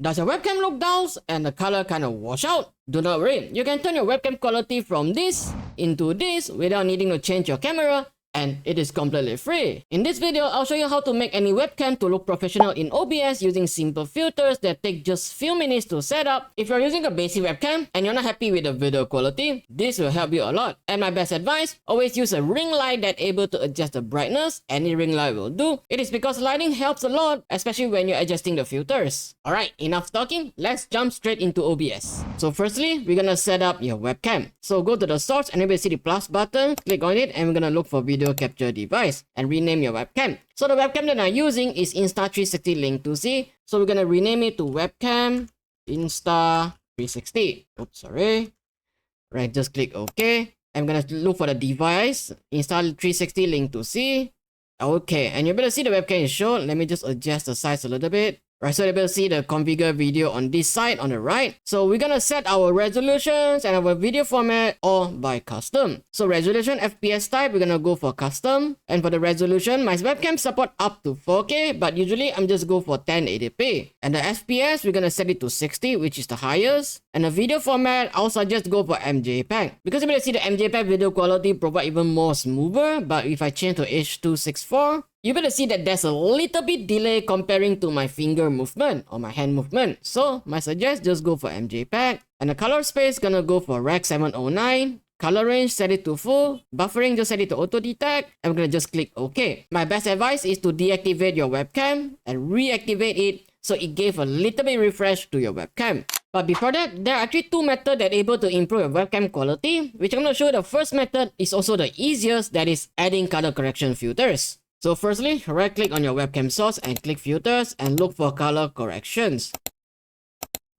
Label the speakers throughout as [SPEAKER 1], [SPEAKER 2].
[SPEAKER 1] Does your webcam look dull and the color kind of wash out? Do not worry, you can turn your webcam quality from this into this without needing to change your camera, and it is completely free. In this video, I'll show you how to make any webcam to look professional in OBS using simple filters that take just few minutes to set up. If you're using a basic webcam and you're not happy with the video quality, this will help you a lot. And my best advice, always use a ring light that's able to adjust the brightness. Any ring light will do. It is because lighting helps a lot, especially when you're adjusting the filters. Alright, enough talking, let's jump straight into OBS. So firstly, we're gonna set up your webcam. So go to the source and you will see the plus button, click on it, and we're gonna look for video capture device and rename your webcam. So the webcam that I'm using is Insta 360 Link to See. So we're gonna rename it to Webcam Insta 360. Oops, sorry. Right, just click OK. I'm gonna look for the device, Insta 360 Link to See. Okay, and you're able to see the webcam is shown. Let me just adjust the size a little bit. Right, so you're able to see the configure video on this side on the right. So we're gonna set our resolutions and our video format all by custom. So resolution FPS type, we're gonna go for custom. And for the resolution, my webcam support up to 4K, but usually I'm just go for 1080p. And the FPS, we're gonna set it to 60, which is the highest. And the video format, I'll suggest go for MJPEG. Because you're able to see the MJPEG video quality provide even more smoother, but if I change to H.264, you better see that there's a little bit delay comparing to my finger movement or my hand movement. So my suggest just go for MJPEG. And the color space gonna go for Rec 709. Color range, set it to full. Buffering, just set it to auto detect. I'm gonna just click OK. My best advice is to deactivate your webcam and reactivate it so it gave a little bit refresh to your webcam. But before that, there are actually two methods that are able to improve your webcam quality, which I'm gonna show you. The first method is also the easiest, that is adding color correction filters. So firstly, right click on your webcam source and click filters and look for color corrections.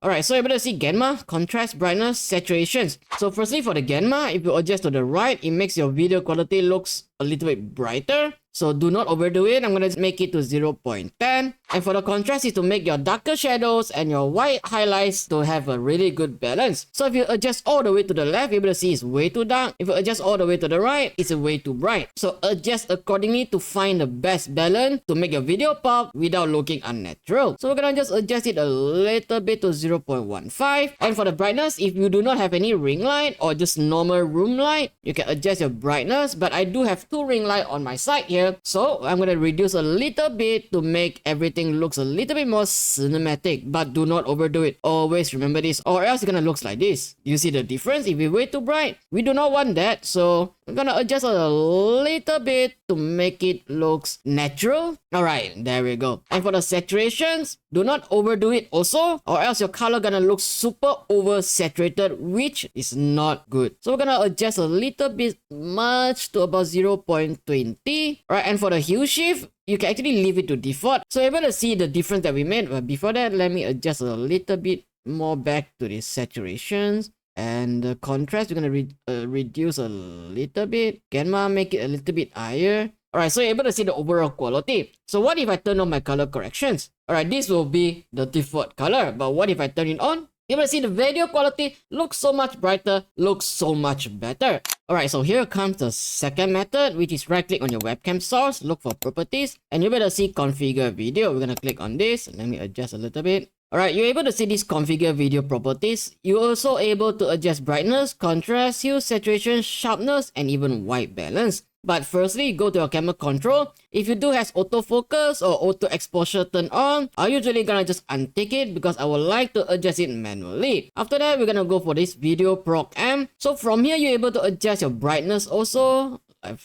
[SPEAKER 1] Alright, so you're able to see gamma, contrast, brightness, saturations. So firstly for the gamma, if you adjust to the right, it makes your video quality looks a little bit brighter. So do not overdo it. I'm going to make it to 0.10. And for the contrast is to make your darker shadows and your white highlights to have a really good balance. So if you adjust all the way to the left, you're able to see it's way too dark. If you adjust all the way to the right, it's way too bright. So adjust accordingly to find the best balance to make your video pop without looking unnatural. So we're going to just adjust it a little bit to 0.15. And for the brightness, if you do not have any ring light or just normal room light, you can adjust your brightness. But I do have two ring light on my side here. So I'm going to reduce a little bit to make everything looks a little bit more cinematic, but do not overdo it. Always remember this, or else it's going to look like this. You see the difference? If it's way too bright, we do not want that. So I'm going to adjust a little bit to make it looks natural. Alright, there we go. And for the saturations, do not overdo it also, or else your color gonna look super oversaturated, which is not good. So we're gonna adjust a little bit much to about 0.20. Alright, and for the hue shift, you can actually leave it to default. So you're able to see the difference that we made. But before that, let me adjust a little bit more back to the saturations. And the contrast, we're gonna reduce a little bit. Gamma, make it a little bit higher. Alright, so you're able to see the overall quality. So what if I turn on my color corrections? Alright, this will be the default color. But what if I turn it on? You're able to see the video quality looks so much brighter, looks so much better. Alright, so here comes the second method, which is right click on your webcam source, look for properties, and you're able to see configure video. We're gonna click on this. Let me adjust a little bit. Alright, you're able to see these configure video properties. You're also able to adjust brightness, contrast, hue, saturation, sharpness, and even white balance. But firstly, go to your camera control. If you do have autofocus or auto exposure turned on, I'm usually gonna just untick it because I would like to adjust it manually. After that, we're gonna go for this video proc amp. So from here, you're able to adjust your brightness also.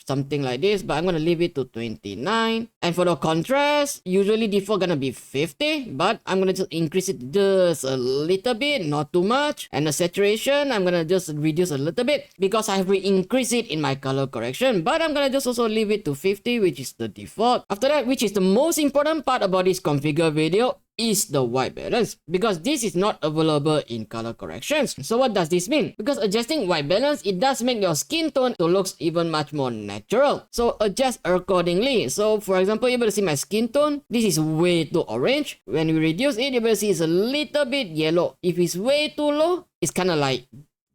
[SPEAKER 1] Something like this, but I'm gonna leave it to 29. And for the contrast, usually default gonna be 50, but I'm gonna just increase it just a little bit, not too much. And the saturation, I'm gonna just reduce a little bit because I have increased it in my color correction, but I'm gonna just also leave it to 50, which is the default. After that, which is the most important part about this configure video, is the white balance, because this is not available in color corrections. So what does this mean? Because adjusting white balance, it does make your skin tone to looks even much more natural. So adjust accordingly. So for example, you're able to see my skin tone. This is way too orange. When we reduce it, you're able to see it's a little bit yellow. If it's way too low, it's kind of like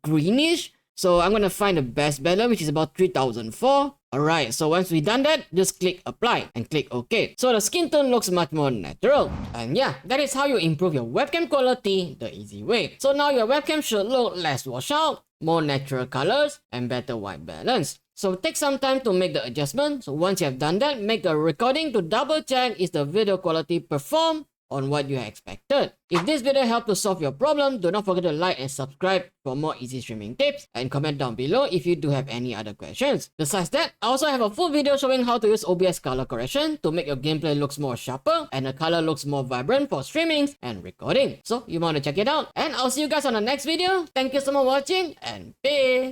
[SPEAKER 1] greenish. So I'm gonna find the best balance, which is about 3004. Alright, so once we done that, just click apply and click OK. So the skin tone looks much more natural. And yeah, that is how you improve your webcam quality the easy way. So now your webcam should look less washed out, more natural colors, and better white balance. So take some time to make the adjustment. So once you have done that, make a recording to double check is the video quality perform on what you expected. If this video helped to solve your problem, do not forget to like and subscribe for more easy streaming tips, and comment down below if you do have any other questions. Besides that, I also have a full video showing how to use OBS color correction to make your gameplay looks more sharper and the color looks more vibrant for streamings and recording. So you want to check it out, and I'll see you guys on the next video. Thank you so much for watching, and peace!